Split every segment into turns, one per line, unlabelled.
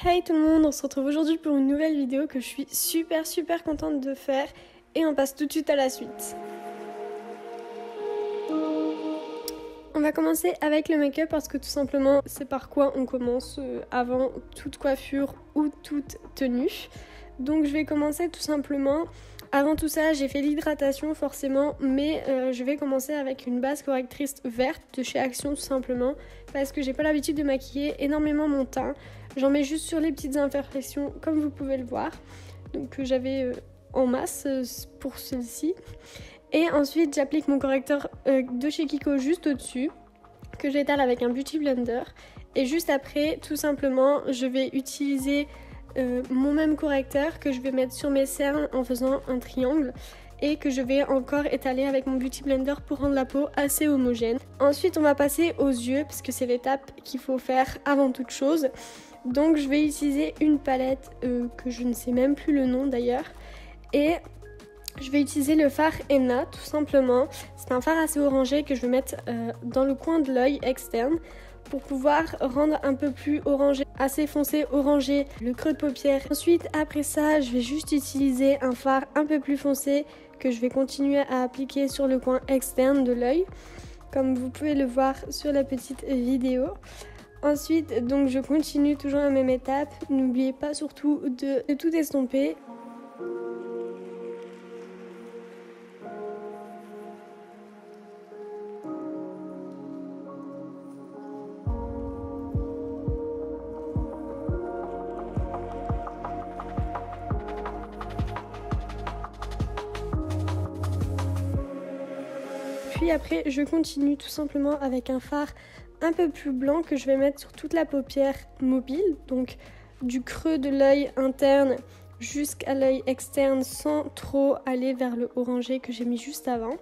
Hey tout le monde, on se retrouve aujourd'hui pour une nouvelle vidéo que je suis super contente de faire et on passe tout de suite à la suite. On va commencer avec le make-up parce que tout simplement c'est par quoi on commence avant toute coiffure ou toute tenue. Donc je vais commencer tout simplement. Avant tout ça, j'ai fait l'hydratation forcément, mais je vais commencer avec une base correctrice verte de chez Action tout simplement parce que j'ai pas l'habitude de maquiller énormément mon teint. J'en mets juste sur les petites imperfections comme vous pouvez le voir, donc que j'avais en masse pour celle-ci. Et ensuite j'applique mon correcteur de chez Kiko juste au-dessus, que j'étale avec un Beauty Blender. Et juste après, tout simplement, je vais utiliser mon même correcteur que je vais mettre sur mes cernes en faisant un triangle et que je vais encore étaler avec mon Beauty Blender pour rendre la peau assez homogène. Ensuite on va passer aux yeux parce que c'est l'étape qu'il faut faire avant toute chose. Donc je vais utiliser une palette que je ne sais même plus le nom d'ailleurs, et je vais utiliser le fard Henna tout simplement. C'est un fard assez orangé que je vais mettre dans le coin de l'œil externe pour pouvoir rendre un peu plus orangé, assez foncé orangé le creux de paupière. Ensuite après ça je vais juste utiliser un fard un peu plus foncé que je vais continuer à appliquer sur le coin externe de l'œil comme vous pouvez le voir sur la petite vidéo. Ensuite donc je continue toujours la même étape, n'oubliez pas surtout de tout estomper. Puis après je continue tout simplement avec un fard un peu plus blanc que je vais mettre sur toute la paupière mobile, donc du creux de l'œil interne jusqu'à l'œil externe sans trop aller vers le orangé que j'ai mis juste avant.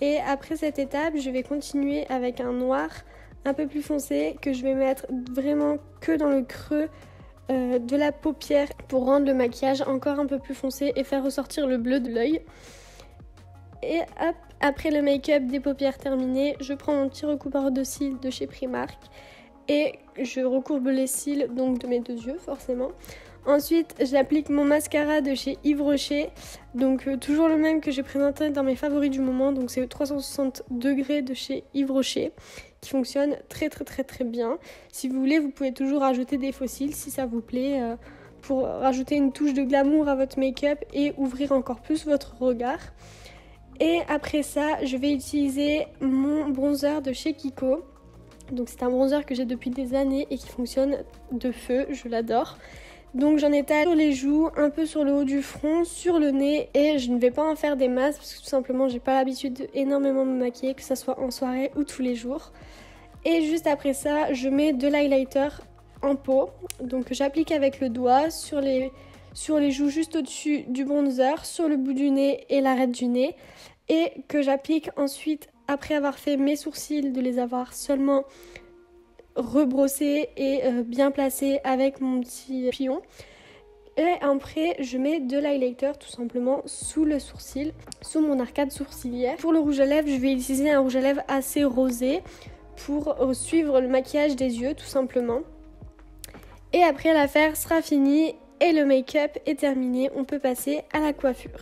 Et après cette étape je vais continuer avec un noir un peu plus foncé que je vais mettre vraiment que dans le creux de la paupière pour rendre le maquillage encore un peu plus foncé et faire ressortir le bleu de l'œil. Et hop, après le make-up des paupières terminé, je prends mon petit recoupeur de cils de chez Primark et je recourbe les cils donc de mes deux yeux forcément. Ensuite j'applique mon mascara de chez Yves Rocher, donc toujours le même que j'ai présenté dans mes favoris du moment, donc c'est le 360 degrés de chez Yves Rocher qui fonctionne très bien. Si vous voulez vous pouvez toujours rajouter des faux cils si ça vous plaît pour rajouter une touche de glamour à votre make-up et ouvrir encore plus votre regard. Et après ça, je vais utiliser mon bronzer de chez Kiko. Donc c'est un bronzer que j'ai depuis des années et qui fonctionne de feu, je l'adore. Donc j'en étale sur les joues, un peu sur le haut du front, sur le nez, et je ne vais pas en faire des masses parce que tout simplement j'ai pas l'habitude d'énormément me maquiller, que ce soit en soirée ou tous les jours. Et juste après ça, je mets de l'highlighter en pot. Donc j'applique avec le doigt sur les joues juste au-dessus du bronzer, sur le bout du nez et l'arête du nez, et que j'applique ensuite après avoir fait mes sourcils, de les avoir seulement rebrossés et bien placés avec mon petit pion. Et après je mets de l'highlighter tout simplement sous le sourcil, sous mon arcade sourcilière. Pour le rouge à lèvres, je vais utiliser un rouge à lèvres assez rosé pour suivre le maquillage des yeux tout simplement. Et après l'affaire sera finie et le make-up est terminé, on peut passer à la coiffure.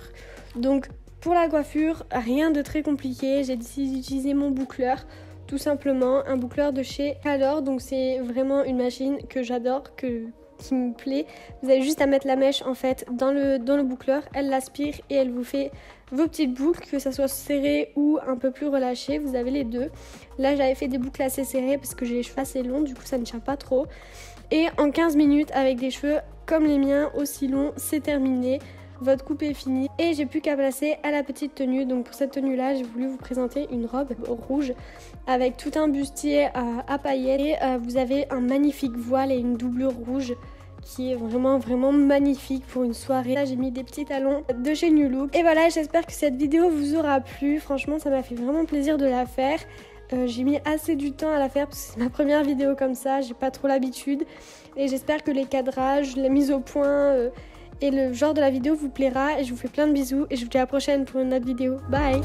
Donc pour la coiffure, rien de très compliqué, j'ai décidé d'utiliser mon boucleur, tout simplement un boucleur de chez Alor, donc c'est vraiment une machine que j'adore, qui me plaît. Vous avez juste à mettre la mèche en fait dans le boucleur, elle l'aspire et elle vous fait vos petites boucles, que ça soit serré ou un peu plus relâché, vous avez les deux. Là j'avais fait des boucles assez serrées parce que j'ai les cheveux assez longs, du coup ça ne tient pas trop. Et en 15 minutes avec des cheveux comme les miens aussi longs, c'est terminé. Votre coupe est finie et j'ai plus qu'à passer à la petite tenue. Donc pour cette tenue là j'ai voulu vous présenter une robe rouge avec tout un bustier à paillettes et vous avez un magnifique voile et une doublure rouge qui est vraiment magnifique pour une soirée. Là j'ai mis des petits talons de chez New Look. Et voilà, j'espère que cette vidéo vous aura plu. Franchement ça m'a fait vraiment plaisir de la faire. J'ai mis assez du temps à la faire parce que c'est ma première vidéo comme ça, j'ai pas trop l'habitude. Et j'espère que les cadrages, la mise au point et le genre de la vidéo vous plaira. Et je vous fais plein de bisous et je vous dis à la prochaine pour une autre vidéo. Bye!